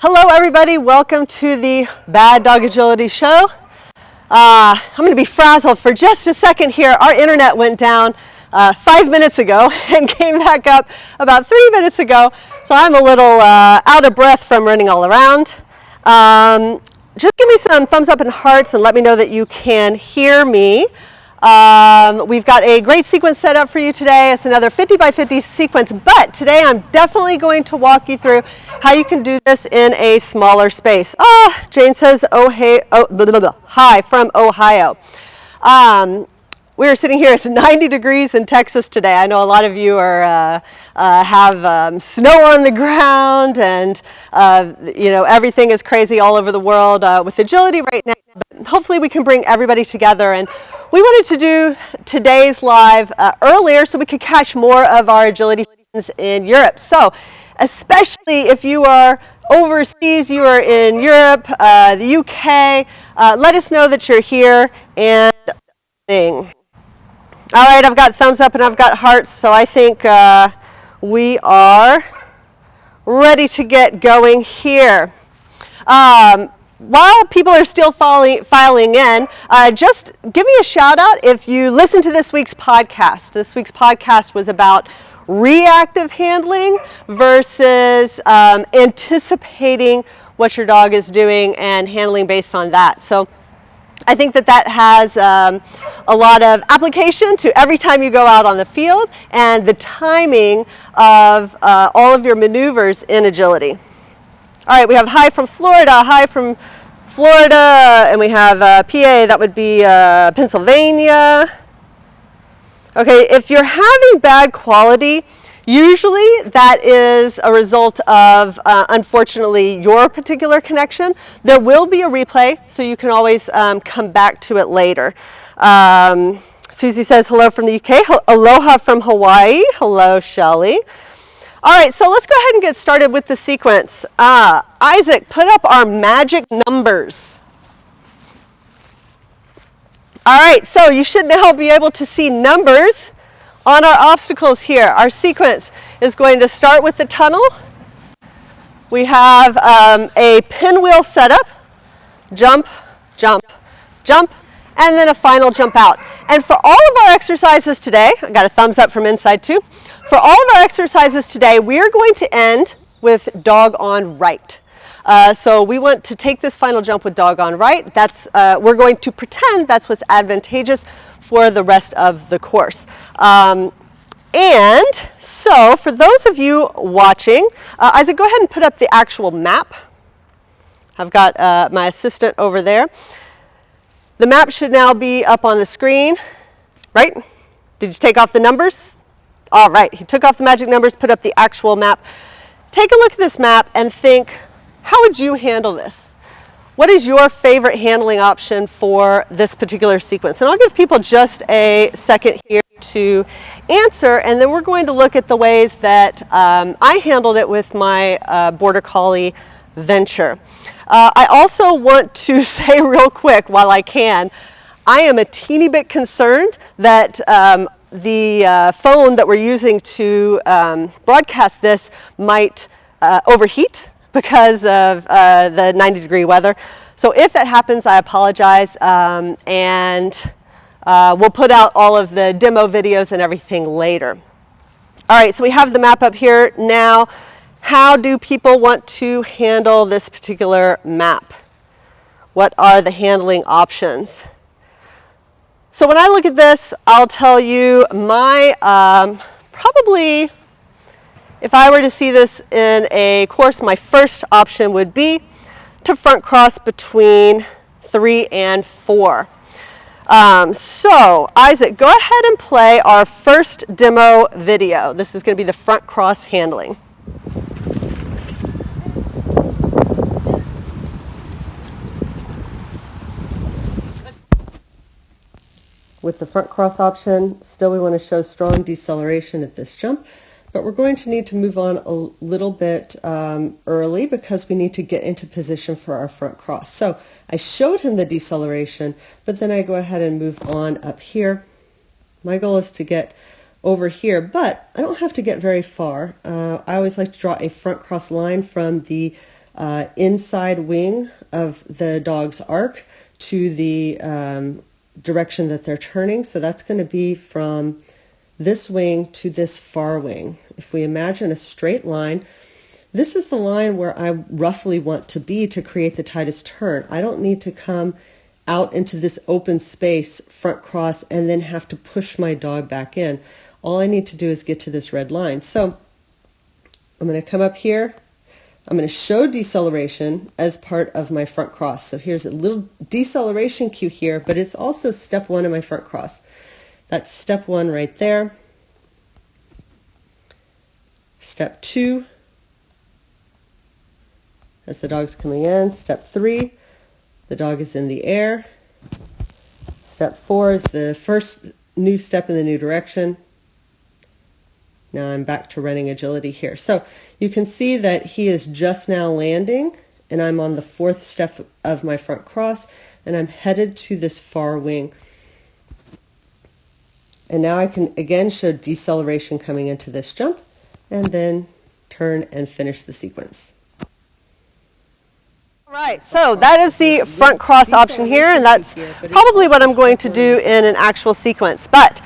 Hello everybody, welcome to the Bad Dog Agility Show. I'm going to be frazzled for just a second here. Our internet went down 5 minutes ago and came back up about 3 minutes ago, so I'm a little out of breath from running all around. Just give me some thumbs up and hearts and let me know that you can hear me. We've got a great sequence set up for you today. It's another 50 by 50 sequence, but today I'm definitely going to walk you through how you can do this in a smaller space. Jane says, hi from Ohio. We're sitting here, it's 90 degrees in Texas today. I know a lot of you are have snow on the ground and everything is crazy all over the world with agility right now, but hopefully we can bring everybody together. And we wanted to do today's live earlier so we could catch more of our agility in Europe. So especially if you are overseas, you are in Europe, the UK, let us know that you're here and all right, I've got thumbs up and I've got hearts, so I think we are ready to get going here. While people are still filing in, just give me a shout out if you listen to this week's podcast. This week's podcast was about reactive handling versus anticipating what your dog is doing and handling based on that. So I think that has a lot of application to every time you go out on the field and the timing of all of your maneuvers in agility. All right, we have hi from Florida, and we have PA, that would be Pennsylvania. Okay, if you're having bad quality, usually that is a result of, unfortunately, your particular connection. There will be a replay, so you can always come back to it later. Susie says hello from the UK. Aloha from Hawaii. Hello, Shelley. All right, so let's go ahead and get started with the sequence. Isaac, put up our magic numbers. All right, so you should now be able to see numbers on our obstacles here. Our sequence is going to start with the tunnel. We have a pinwheel setup, jump, jump, jump, and then a final jump out. And for all of our exercises today, I got a thumbs up from inside too. For all of our exercises today, we are going to end with dog on right. So we want to take this final jump with dog on right. We're going to pretend that's what's advantageous for the rest of the course. And so for those of you watching, Isaac, go ahead and put up the actual map. I've got my assistant over there. The map should now be up on the screen, right? Did you take off the numbers? All right, he took off the magic numbers, put up the actual map. Take a look at this map and think, how would you handle this? What is your favorite handling option for this particular sequence? And I'll give people just a second here to answer, and then we're going to look at the ways that I handled it with my Border Collie venture. I also want to say real quick while I can, I am a teeny bit concerned that the phone that we're using to broadcast this might overheat because of the 90-degree weather. So if that happens, I apologize, and we'll put out all of the demo videos and everything later. All right, so we have the map up here now. How do people want to handle this particular map? What are the handling options? So when I look at this, I'll tell you my, probably, if I were to see this in a course, my first option would be to front cross between 3 and 4. So Isaac, go ahead and play our first demo video. This is going to be the front cross handling. With the front cross option, still we want to show strong deceleration at this jump, but we're going to need to move on a little bit early because we need to get into position for our front cross. So I showed him the deceleration, but then I go ahead and move on up here. My goal is to get over here, but I don't have to get very far. I always like to draw a front cross line from the inside wing of the dog's arc to the direction that they're turning. So that's going to be from this wing to this far wing. If we imagine a straight line, this is the line where I roughly want to be to create the tightest turn. I don't need to come out into this open space, front cross, and then have to push my dog back in. All I need to do is get to this red line. So I'm going to come up here. I'm going to show deceleration as part of my front cross. So here's a little deceleration cue here, but it's also step one in my front cross. That's step one right there. Step two, as the dog's coming in. Step three, the dog is in the air. Step four is the first new step in the new direction. Now I'm back to running agility here. So you can see that he is just now landing, and I'm on the fourth step of my front cross, and I'm headed to this far wing. And now I can again show deceleration coming into this jump, and then turn and finish the sequence. Right, so that is the front cross option here, and that's probably what I'm going to do in an actual sequence. But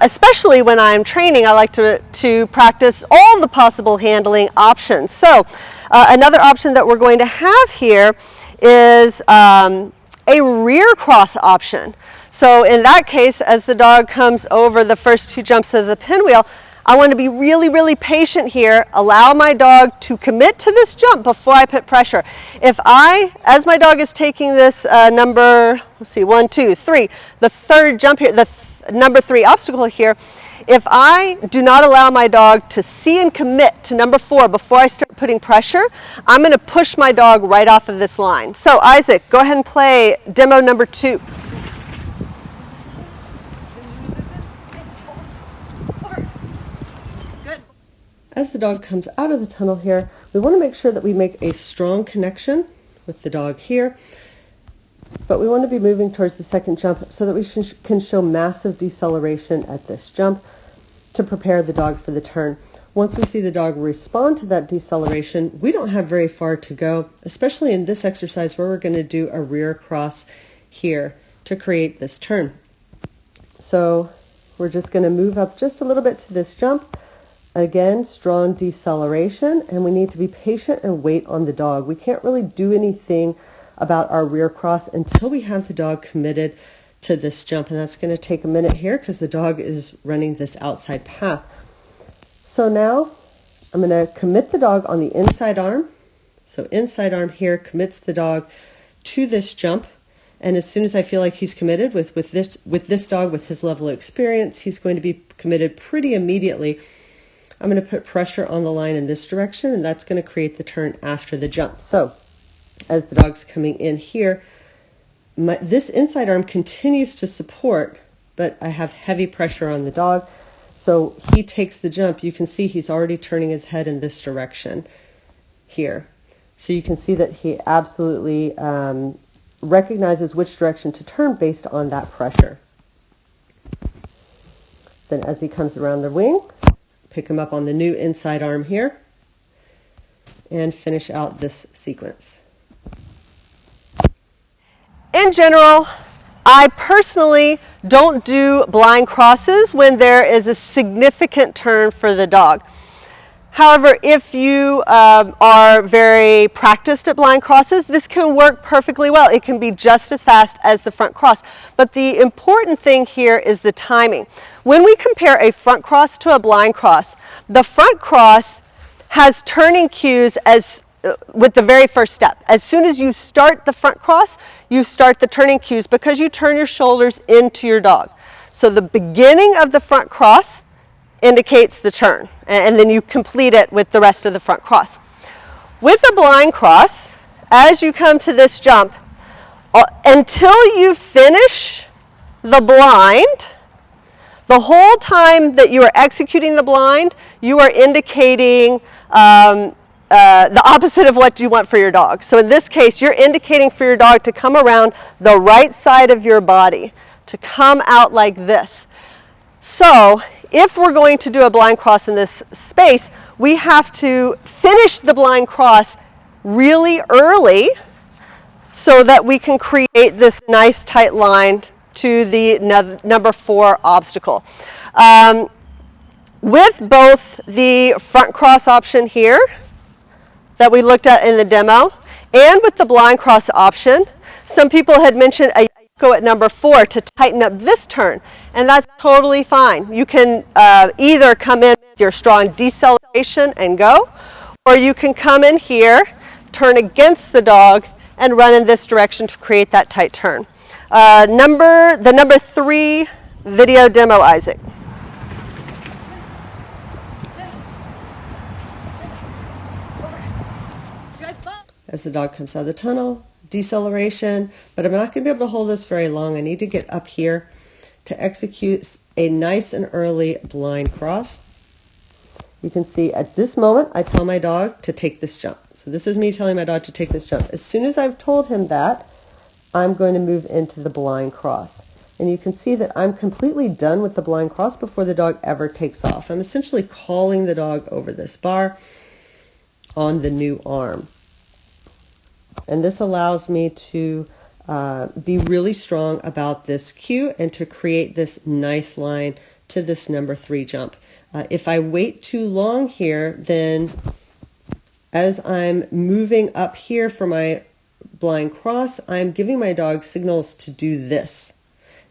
especially when I'm training, I like to practice all the possible handling options. So another option that we're going to have here is a rear cross option. So in that case, as the dog comes over the first two jumps of the pinwheel, I want to be really, really patient here, allow my dog to commit to this jump before I put pressure. If as my dog is taking this number, let's see, 1, 2, 3, the third jump here, the number 3 obstacle here, if I do not allow my dog to see and commit to number 4 before I start putting pressure, I'm going to push my dog right off of this line. So Isaac, go ahead and play demo number 2. As the dog comes out of the tunnel here, we want to make sure that we make a strong connection with the dog here, but we want to be moving towards the second jump so that we can show massive deceleration at this jump to prepare the dog for the turn. Once we see the dog respond to that deceleration, we don't have very far to go, especially in this exercise where we're going to do a rear cross here to create this turn. So we're just going to move up just a little bit to this jump. Again, strong deceleration, and we need to be patient and wait on the dog. We can't really do anything about our rear cross until we have the dog committed to this jump, and that's going to take a minute here because the dog is running this outside path. So now I'm going to commit the dog on the inside arm. So inside arm here commits the dog to this jump, and as soon as I feel like he's committed with this dog, with his level of experience, he's going to be committed pretty immediately. I'm going to put pressure on the line in this direction, and that's going to create the turn after the jump. So as the dog's coming in here, this inside arm continues to support, but I have heavy pressure on the dog. So he takes the jump. You can see he's already turning his head in this direction here. So you can see that he absolutely recognizes which direction to turn based on that pressure. Then as he comes around the wing, pick him up on the new inside arm here and finish out this sequence. In general, I personally don't do blind crosses when there is a significant turn for the dog. However, if you are very practiced at blind crosses, this can work perfectly well. It can be just as fast as the front cross. But the important thing here is the timing. When we compare a front cross to a blind cross, the front cross has turning cues with the very first step. As soon as you start the front cross, you start the turning cues because you turn your shoulders into your dog. So the beginning of the front cross indicates the turn, and then you complete it with the rest of the front cross. With a blind cross, as you come to this jump, until you finish the blind, the whole time that you are executing the blind, you are indicating the opposite of what you want for your dog. So in this case, you're indicating for your dog to come around the right side of your body, to come out like this. So if we're going to do a blind cross in this space, we have to finish the blind cross really early so that we can create this nice tight line to the number 4 obstacle. With both the front cross option here that we looked at in the demo and with the blind cross option, some people had mentioned a go at number 4 to tighten up this turn, and that's totally fine. You can either come in with your strong deceleration and go, or you can come in here, turn against the dog, and run in this direction to create that tight turn. The number 3 video demo, Isaac. As the dog comes out of the tunnel, deceleration, but I'm not going to be able to hold this very long. I need to get up here to execute a nice and early blind cross. You can see at this moment, I tell my dog to take this jump. So this is me telling my dog to take this jump. As soon as I've told him that, I'm going to move into the blind cross. And you can see that I'm completely done with the blind cross before the dog ever takes off. I'm essentially calling the dog over this bar on the new arm. And this allows me to be really strong about this cue and to create this nice line to this number 3 jump. If I wait too long here, then as I'm moving up here for my blind cross, I'm giving my dog signals to do this.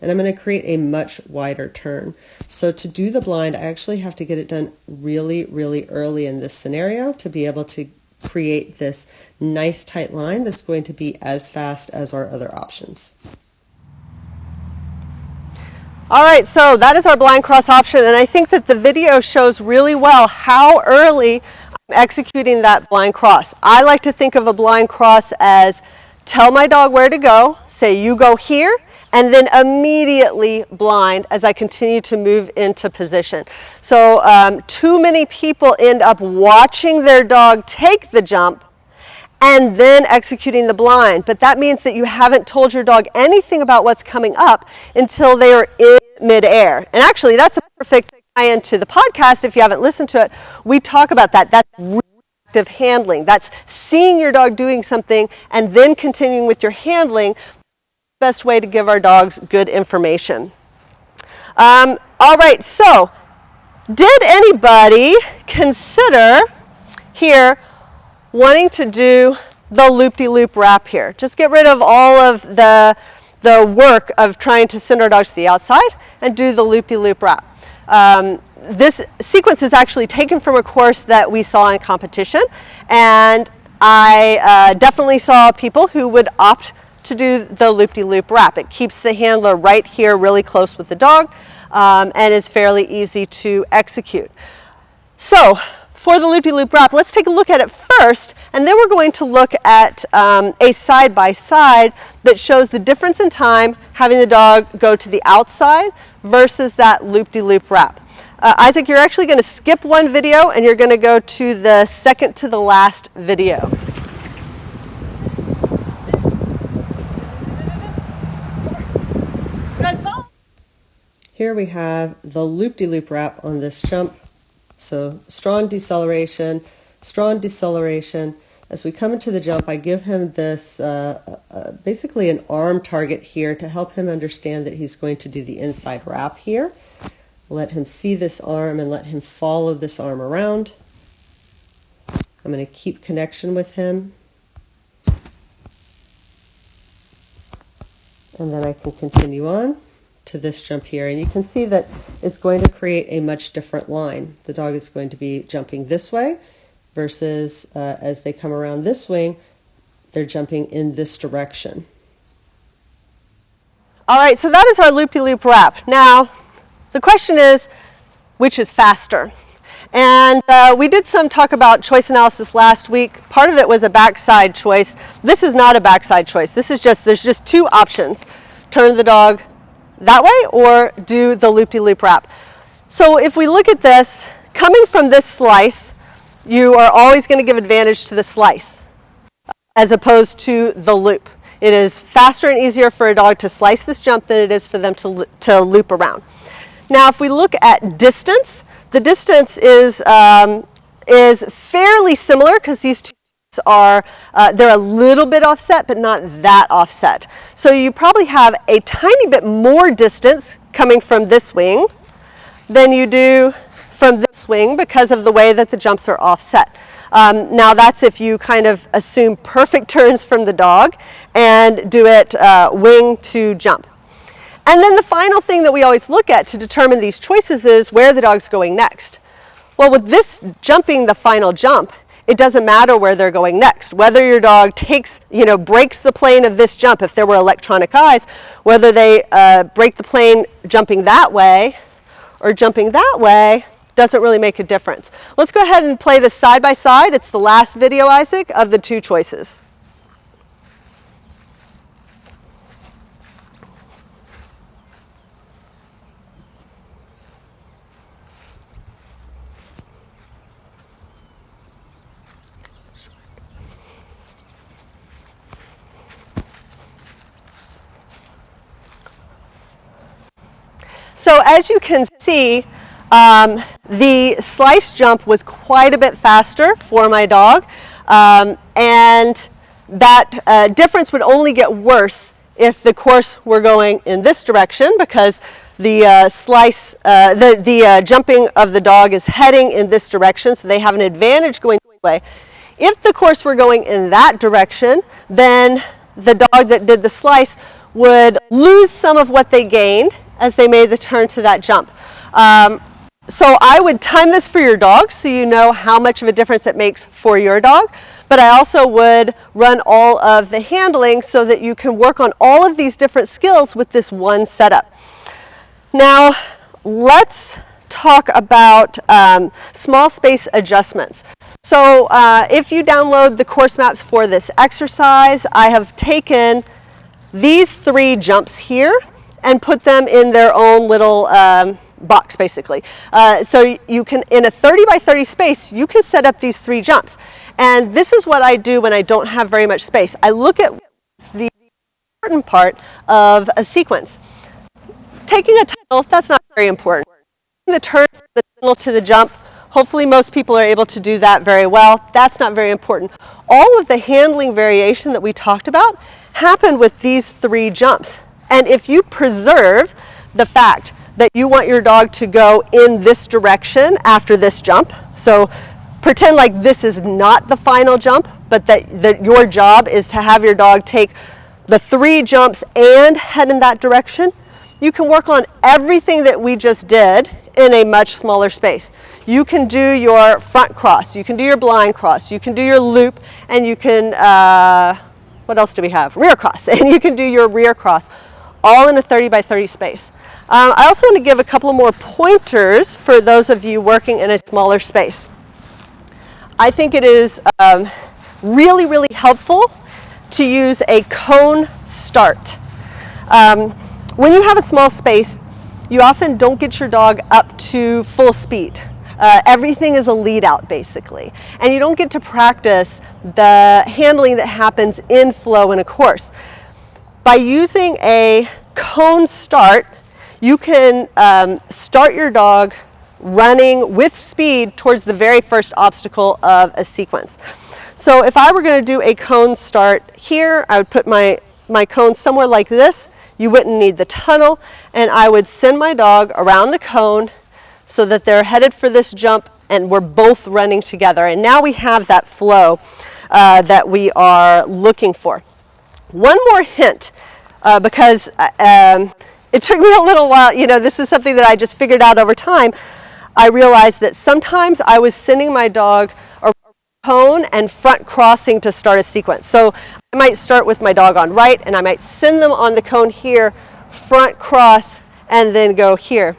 And I'm going to create a much wider turn. So to do the blind, I actually have to get it done really, really early in this scenario to be able to create this nice tight line that's going to be as fast as our other options. All right, so that is our blind cross option, and I think that the video shows really well how early I'm executing that blind cross. I like to think of a blind cross as tell my dog where to go, say you go here, and then immediately blind as I continue to move into position. So too many people end up watching their dog take the jump and then executing the blind. But that means that you haven't told your dog anything about what's coming up until they are in midair. And actually, that's a perfect tie-in to the podcast. If you haven't listened to it, we talk about that. That's reactive handling. That's seeing your dog doing something and then continuing with your handling. Best way to give our dogs good information. All right, so did anybody consider here wanting to do the loop-de-loop wrap here? Just get rid of all of the work of trying to send our dogs to the outside and do the loop-de-loop wrap. This sequence is actually taken from a course that we saw in competition, and I definitely saw people who would opt to do the loop-de-loop wrap. It keeps the handler right here really close with the dog and is fairly easy to execute. So for the loop-de-loop wrap, let's take a look at it first, and then we're going to look at a side-by-side that shows the difference in time having the dog go to the outside versus that loop-de-loop wrap. Isaac, you're actually going to skip one video and you're going to go to the second to the last video. Here we have the loop-de-loop wrap on this jump. So strong deceleration. As we come into the jump, I give him this basically an arm target here to help him understand that he's going to do the inside wrap here. Let him see this arm and let him follow this arm around. I'm going to keep connection with him. And then I can continue on to this jump here, and you can see that it's going to create a much different line. The dog is going to be jumping this way versus as they come around this swing, they're jumping in this direction. All right, so that is our loop-de-loop wrap. Now, the question is, which is faster? And we did some talk about choice analysis last week. Part of it was a backside choice. This is not a backside choice. This is just, there's just two options. Turn the dog that way or do the loop-de-loop wrap. So if we look at this, coming from this slice, you are always going to give advantage to the slice as opposed to the loop. It is faster and easier for a dog to slice this jump than it is for them to loop around. Now if we look at distance, the distance is fairly similar because these two are, they're a little bit offset, but not that offset. So you probably have a tiny bit more distance coming from this wing than you do from this wing because of the way that the jumps are offset. Now that's if you kind of assume perfect turns from the dog and do it wing to jump. And then the final thing that we always look at to determine these choices is where the dog's going next. Well, with this jumping the final jump, it doesn't matter where they're going next. Whether your dog takes, breaks the plane of this jump, if there were electronic eyes, whether they break the plane jumping that way or jumping that way, doesn't really make a difference. Let's go ahead and play this side by side. It's the last video, Isaac, of the two choices. So as you can see, the slice jump was quite a bit faster for my dog, and that difference would only get worse if the course were going in this direction, because the jumping of the dog is heading in this direction, so they have an advantage going this way. If the course were going in that direction, then the dog that did the slice would lose some of what they gained as they made the turn to that jump. So I would time this for your dog so you know how much of a difference it makes for your dog, but I also would run all of the handling so that you can work on all of these different skills with this one setup. Now let's talk about small space adjustments. So if you download the course maps for this exercise, I have taken these three jumps here and put them in their own little box, basically. So you can, in a 30 by 30 space, you can set up these three jumps. And this is what I do when I don't have very much space. I look at the important part of a sequence. Taking a tunnel, that's not very important. The turn from the tunnel to the jump, hopefully most people are able to do that very well. That's not very important. All of the handling variation that we talked about happened with these three jumps. And if you preserve the fact that you want your dog to go in this direction after this jump, so pretend like this is not the final jump, but that your job is to have your dog take the three jumps and head in that direction, you can work on everything that we just did in a much smaller space. You can do your front cross, you can do your blind cross, you can do your loop, and you can, what else do we have? Rear cross, and you can do your rear cross, all in a 30 by 30 space. I also want to give a couple of more pointers for those of you working in a smaller space. I think it is really, really helpful to use a cone start. When you have a small space, you often don't get your dog up to full speed. Everything is a lead out, basically. And you don't get to practice the handling that happens in flow in a course. By using a cone start, you can start your dog running with speed towards the very first obstacle of a sequence. So if I were going to do a cone start here, I would put my cone somewhere like this. You wouldn't need the tunnel, and I would send my dog around the cone so that they're headed for this jump and we're both running together. And now we have that flow that we are looking for. One more hint, because it took me a little while, this is something that I just figured out over time. I realized that sometimes I was sending my dog around the cone and front crossing to start a sequence. So I might start with my dog on right, and I might send them on the cone here, front cross, and then go here.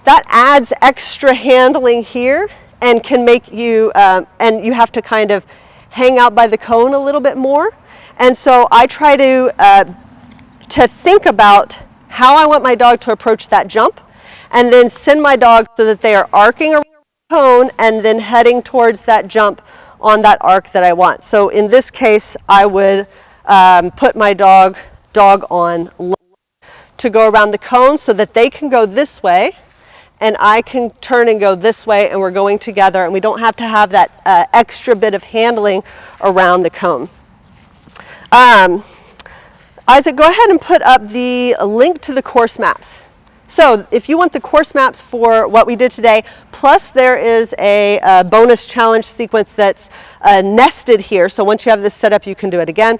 That adds extra handling here and can make you, and you have to kind of hang out by the cone a little bit more. And so I try to think about how I want my dog to approach that jump, and then send my dog so that they are arcing around the cone and then heading towards that jump on that arc that I want. So in this case, I would put my dog on to go around the cone so that they can go this way, and I can turn and go this way, and we're going together, and we don't have to have that extra bit of handling around the cone. Isaac, go ahead and put up the link to the course maps. So if you want the course maps for what we did today, plus there is a bonus challenge sequence that's nested here. So once you have this set up, you can do it again.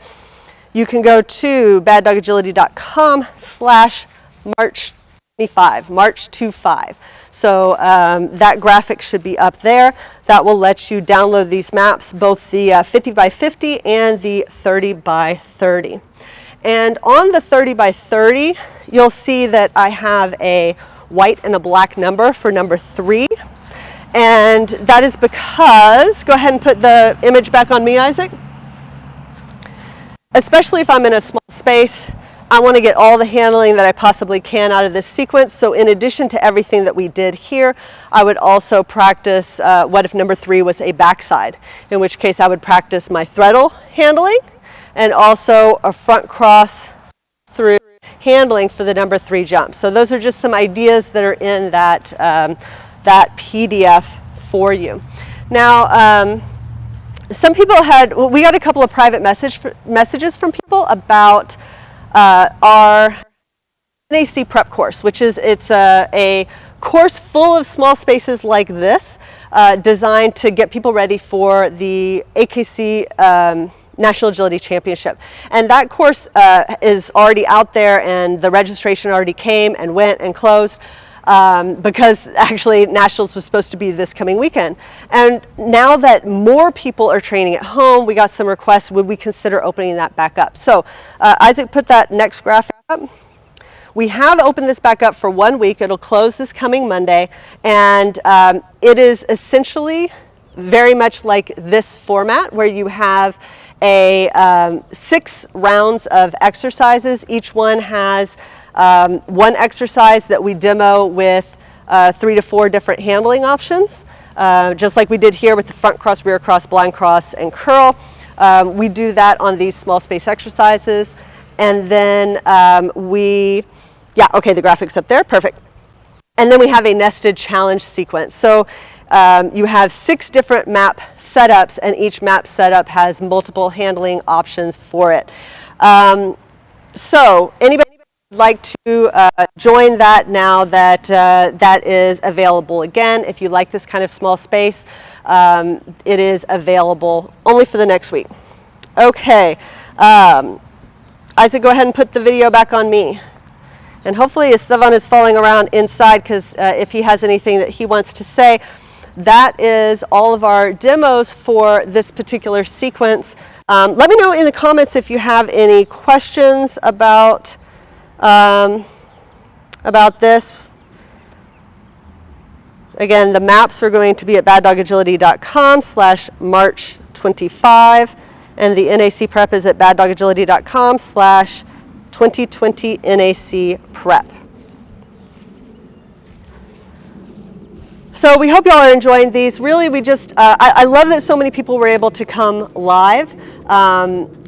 You can go to baddogagility.com/March25, March25. So that graphic should be up there. That will let you download these maps, both the 50 by 50 and the 30 by 30. And on the 30 by 30, you'll see that I have a white and a black number for number 3. And that is because, go ahead and put the image back on me, Isaac. Especially if I'm in a small space, I want to get all the handling that I possibly can out of this sequence. So in addition to everything that we did here, I would also practice what if number 3 was a backside, in which case I would practice my threadle handling and also a front cross through handling for the number 3 jump. So those are just some ideas that are in that, that PDF for you. Now, some people we got a couple of private messages from people about our NAC prep course, which is, it's a course full of small spaces like this, designed to get people ready for the AKC National Agility Championship. And that course is already out there, and the registration already came and went and closed because actually Nationals was supposed to be this coming weekend. And now that more people are training at home, we got some requests, would we consider opening that back up? So Isaac, put that next graphic up. We have opened this back up for 1 week. It'll close this coming Monday, and it is essentially very much like this format where you have 6 rounds of exercises. Each one has one exercise that we demo with 3 to 4 different handling options, just like we did here with the front cross, rear cross, blind cross, and curl. We do that on these small space exercises. And then the graphic's up there, perfect. And then we have a nested challenge sequence. So you have 6 different map setups, and each map setup has multiple handling options for it. So anybody would like to join that now that that is available again? If you like this kind of small space, it is available only for the next week. Okay, Isaac, go ahead and put the video back on me. And hopefully Esteban is falling around inside, because if he has anything that he wants to say. That is all of our demos for this particular sequence. Let me know in the comments if you have any questions about this. Again, the maps are going to be at baddogagility.com/March25, and the NAC prep is at baddogagility.com/2020 NAC prep. So we hope y'all are enjoying these. Really, we just, I love that so many people were able to come live.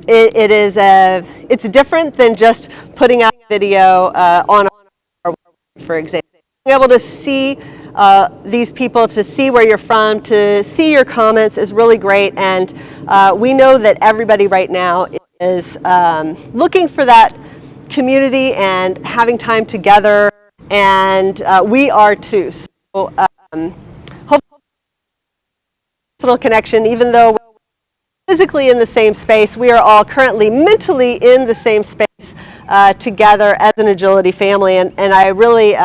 It's different than just putting out a video on our website, for example. Being able to see these people, to see where you're from, to see your comments is really great. And we know that everybody right now is looking for that community and having time together, and we are too. So, hopefully, personal connection, even though we're physically in the same space, we are all currently mentally in the same space together as an agility family. And I really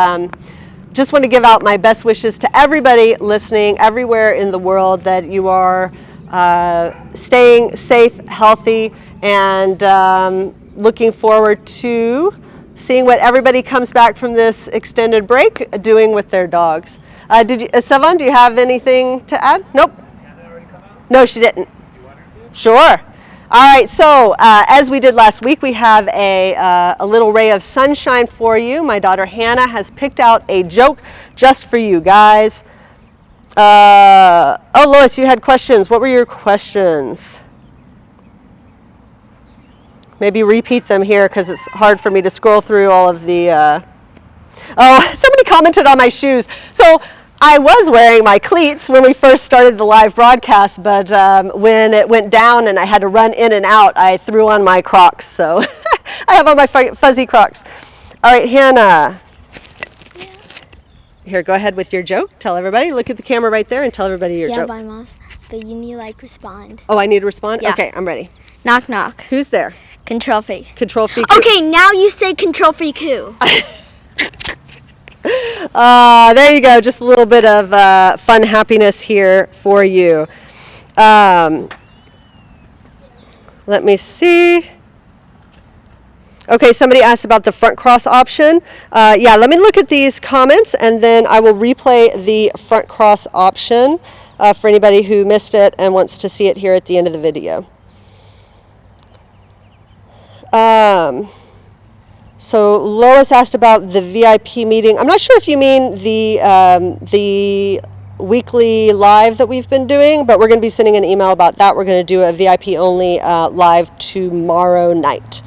just want to give out my best wishes to everybody listening everywhere in the world, that you are staying safe, healthy, and looking forward to seeing what everybody comes back from this extended break doing with their dogs. Esteban, do you have anything to add? Nope. Hannah already come out? No, she didn't. You want her to? Sure. All right, so as we did last week, we have a little ray of sunshine for you. My daughter Hannah has picked out a joke just for you guys. Oh, Lois, you had questions. What were your questions? Maybe repeat them here, because it's hard for me to scroll through all of the... Oh, somebody commented on my shoes. So I was wearing my cleats when we first started the live broadcast, but when it went down and I had to run in and out, I threw on my Crocs. So I have on my fuzzy Crocs. All right, Hannah. Yeah. Here, go ahead with your joke. Tell everybody. Look at the camera right there and tell everybody your joke. Yeah, Moss. But you need to respond. Oh, I need to respond? Yeah. Okay, I'm ready. Knock, knock. Who's there? Control freak. Control freak. Okay, now you say control freak who? There you go. Just a little bit of fun happiness here for you. Let me see. Okay, somebody asked about the front cross option. Yeah, let me look at these comments and then I will replay the front cross option for anybody who missed it and wants to see it here at the end of the video. So Lois asked about the VIP meeting. I'm not sure if you mean the weekly live that we've been doing, but we're going to be sending an email about that. We're going to do a VIP only live tomorrow night.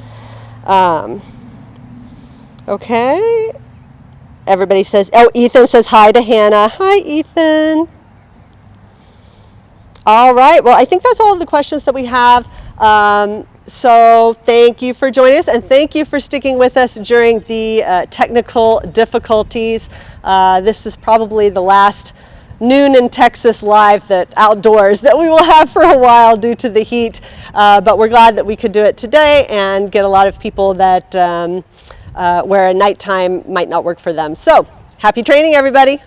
Okay. Everybody says, oh, Ethan says hi to Hannah. Hi, Ethan. All right. Well, I think that's all of the questions that we have. So thank you for joining us and thank you for sticking with us during the technical difficulties. This is probably the last noon in Texas live outdoors that we will have for a while due to the heat. But we're glad that we could do it today and get a lot of people that where a nighttime might not work for them. So happy training, everybody.